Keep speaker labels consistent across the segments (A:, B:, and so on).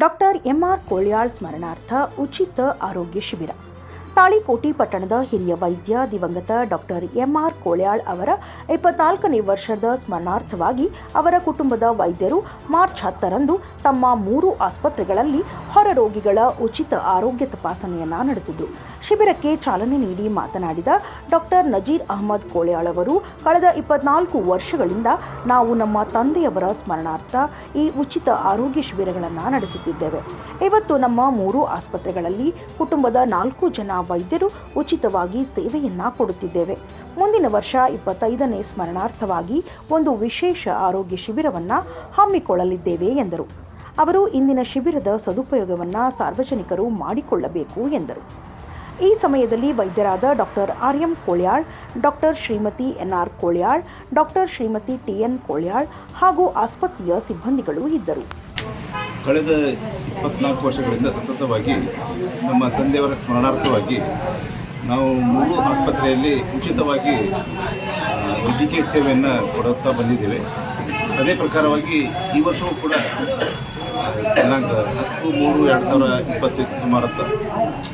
A: Doctor M R ಕೋಳ್ಯಾಳ್ ಸ್ಮರಣಾರ್ಥ ಉಚಿತ ಆರೋಗ್ಯ ಶಿಬಿರ. ತಾಳಿಕೋಟಿ ಪಟ್ಟಣದ ಹಿರಿಯ ವೈದ್ಯ ದಿವಂಗತ ಡಾಕ್ಟರ್ ಎಂಆರ್ ಕೋಳ್ಯಾಳ್ ಅವರ 24ನೇ ವರ್ಷದ ಸ್ಮರಣಾರ್ಥವಾಗಿ ಅವರ ಕುಟುಂಬದ ವೈದ್ಯರು ಮಾರ್ಚ್ 10ರಂದು ತಮ್ಮ 3 ಆಸ್ಪತ್ರೆಗಳಲ್ಲಿ ಹೊರ ರೋಗಿಗಳ ಉಚಿತ ಆರೋಗ್ಯ ತಪಾಸಣೆಯನ್ನು ನಡೆಸಿದರು. ಶಿಬಿರಕ್ಕೆ ಚಾಲನೆ ನೀಡಿ ಮಾತನಾಡಿದ ಡಾಕ್ಟರ್ ನಜೀರ್ ಅಹಮದ್ ಕೋಳ್ಯಾಳ್ ಅವರು, ಕಳೆದ 24 ವರ್ಷಗಳಿಂದ ನಾವು ನಮ್ಮ ತಂದೆಯವರ ಸ್ಮರಣಾರ್ಥ ಈ ಉಚಿತ ಆರೋಗ್ಯ ಶಿಬಿರಗಳನ್ನು ನಡೆಸುತ್ತಿದ್ದೇವೆ. ಇವತ್ತು ನಮ್ಮ 3 ಆಸ್ಪತ್ರೆಗಳಲ್ಲಿ ಕುಟುಂಬದ 4 ಜನ ವೈದ್ಯರು ಉಚಿತವಾಗಿ ಸೇವೆಯನ್ನು ಕೊಡುತ್ತಿದ್ದೇವೆ. ಮುಂದಿನ ವರ್ಷ 25ನೇ ಸ್ಮರಣಾರ್ಥವಾಗಿ ಒಂದು ವಿಶೇಷ ಆರೋಗ್ಯ ಶಿಬಿರವನ್ನು ಹಮ್ಮಿಕೊಳ್ಳಲಿದ್ದೇವೆ ಎಂದರು. ಅವರು ಇಂದಿನ ಶಿಬಿರದ ಸದುಪಯೋಗವನ್ನು ಸಾರ್ವಜನಿಕರು ಮಾಡಿಕೊಳ್ಳಬೇಕು ಎಂದರು. ಈ ಸಮಯದಲ್ಲಿ ವೈದ್ಯರಾದ doctor R M. Kolyal, doctor Shrimati N R. Kolyal, doctor Shrimati T N. Kolyal ಹಾಗೂ ಆಸ್ಪತ್ರೆಯ ಸಿಬ್ಬಂದಿಗಳು ಇದ್ದರು.
B: ಕಳೆದ 24 ವರ್ಷಗಳಿಂದ ಸತತವಾಗಿ ನಮ್ಮ ತಂದೆಯವರ ಸ್ಮರಣಾರ್ಥವಾಗಿ ನಾವು 3 ಆಸ್ಪತ್ರೆಯಲ್ಲಿ ಉಚಿತವಾಗಿ ವೈದ್ಯಕೀಯ ಸೇವೆಯನ್ನು ಕೊಡುತ್ತಾ ಬಂದಿದ್ದೇವೆ. ಅದೇ ಪ್ರಕಾರವಾಗಿ ಈ ವರ್ಷವೂ ಕೂಡ ದಿನಾಂಕ 10/3/2020 ಸುಮಾರು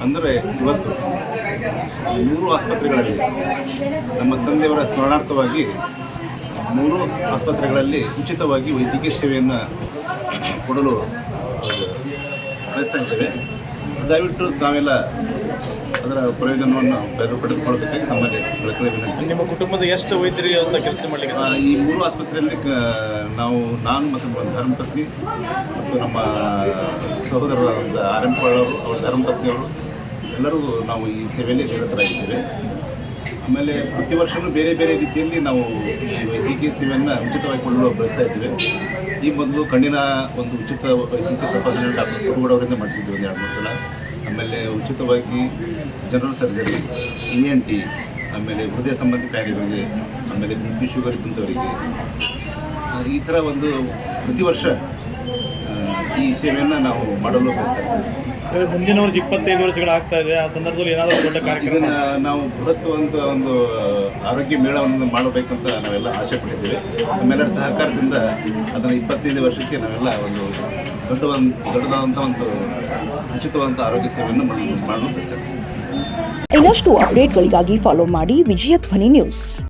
B: ಅಂದರೆ ಇವತ್ತು 3 ಆಸ್ಪತ್ರೆಗಳಲ್ಲಿ ನಮ್ಮ ತಂದೆಯವರ ಸ್ಮರಣಾರ್ಥವಾಗಿ 3 ಆಸ್ಪತ್ರೆಗಳಲ್ಲಿ ಉಚಿತವಾಗಿ ವೈದ್ಯಕೀಯ ಸೇವೆಯನ್ನು ಕೊಡಲು ಬಯಸ್ತಾ ಇದ್ದೇವೆ. ದಯವಿಟ್ಟು ತಾವೆಲ್ಲ ಅದರ ಪ್ರಯೋಜನವನ್ನು ಪಡೆದುಕೊಳ್ಳಬೇಕಾಗಿ ನಮ್ಮಲ್ಲಿ ಕಳಕಳಿ ವಿನಂತಿ.
C: ನಿಮ್ಮ ಕುಟುಂಬದ ಎಷ್ಟು ವೈದ್ಯರಿಗೆ ಅಂತ ಕೆಲಸ ಮಾಡಲಿಕ್ಕೆ
B: ಈ 3 ಆಸ್ಪತ್ರೆಯಲ್ಲಿ ನಾನು ಮತ್ತು ಧರ್ಮಪತ್ನಿ ಮತ್ತು ನಮ್ಮ ಸಹೋದರರಾದ ಆರ್.ಎಂ. ಕೋಳ್ಯಾಳ್ ಅವರು, ಅವರ ಧರ್ಮಪತ್ನಿಯವರು ಎಲ್ಲರೂ ನಾವು ಈ ಸೇವೆಯಲ್ಲಿ ನಿರತರಾಗಿದ್ದೇವೆ. ಆಮೇಲೆ ಪ್ರತಿ ವರ್ಷವೂ ಬೇರೆ ಬೇರೆ ರೀತಿಯಲ್ಲಿ ನಾವು ಈ ವೈದ್ಯಕೀಯ ಸೇವೆಯನ್ನು ಉಚಿತವಾಗಿ ಕೊಳ್ಳಲು ಬಯಸ್ತಾ ಇದ್ದೇವೆ. ಈ ಮೊದಲು ಕಣ್ಣಿನ ಒಂದು ಉಚಿತ ವೈದ್ಯಕೀಯ ತಪಾಸಣೆ ಡಾಕ್ಟರ್ ಕುರುಗೌಡವರಿಂದ ಮಾಡಿಸಿದ್ವಿ 2-3 ಸಲ. ಆಮೇಲೆ ಉಚಿತವಾಗಿ ಜನರಲ್ ಸರ್ಜರಿ, ENT, ಆಮೇಲೆ ಹೃದಯ ಸಂಬಂಧಿ ಕಾಯಿಲೆಗಳಿಗೆ, ಆಮೇಲೆ BP ಶುಗರ್ ಇದ್ದಂಥವರಿಗೆ ಈ ಥರ ಒಂದು ಪ್ರತಿ ವರ್ಷ ಈ ಸೇವೆಯನ್ನು ನಾವು ಮಾಡಲು ಬಯಸ್ತಾ ಇದ್ದೇವೆ.
C: ಮುಂದಿನ ವರ್ಷ 25 ವರ್ಷಗಳಾಗ್ತಾ ಇದೆ. ಆ ಸಂದರ್ಭದಲ್ಲಿ ಏನಾದರೂ ದೊಡ್ಡ ಕಾರ್ಯಕ್ರಮ
B: ನಾವು ಬೃಹತ್ ಒಂದು ಆರೋಗ್ಯ ಮೇಳವನ್ನು ಮಾಡಬೇಕಂತ ನಾವೆಲ್ಲ ಆಸೆ ಪಟ್ಟಿದ್ದೇವೆ. ನಮ್ಮೆಲ್ಲರ ಸಹಕಾರದಿಂದ ಅದನ್ನು 25ನೇ ವರ್ಷಕ್ಕೆ ನಾವೆಲ್ಲ ಒಂದು ದೊಡ್ಡದಾದಂಥ ಒಂದು ಉಚಿತವಾದಂಥ ಆರೋಗ್ಯ ಸೇವೆಯನ್ನು ಮಾಡಲು ಬಯಸ್ತೇವೆ.
A: ಇನ್ನಷ್ಟು ಅಪ್ಡೇಟ್ಗಳಿಗಾಗಿ ಫಾಲೋ ಮಾಡಿ ವಿಜಯ ಧ್ವನಿ ನ್ಯೂಸ್.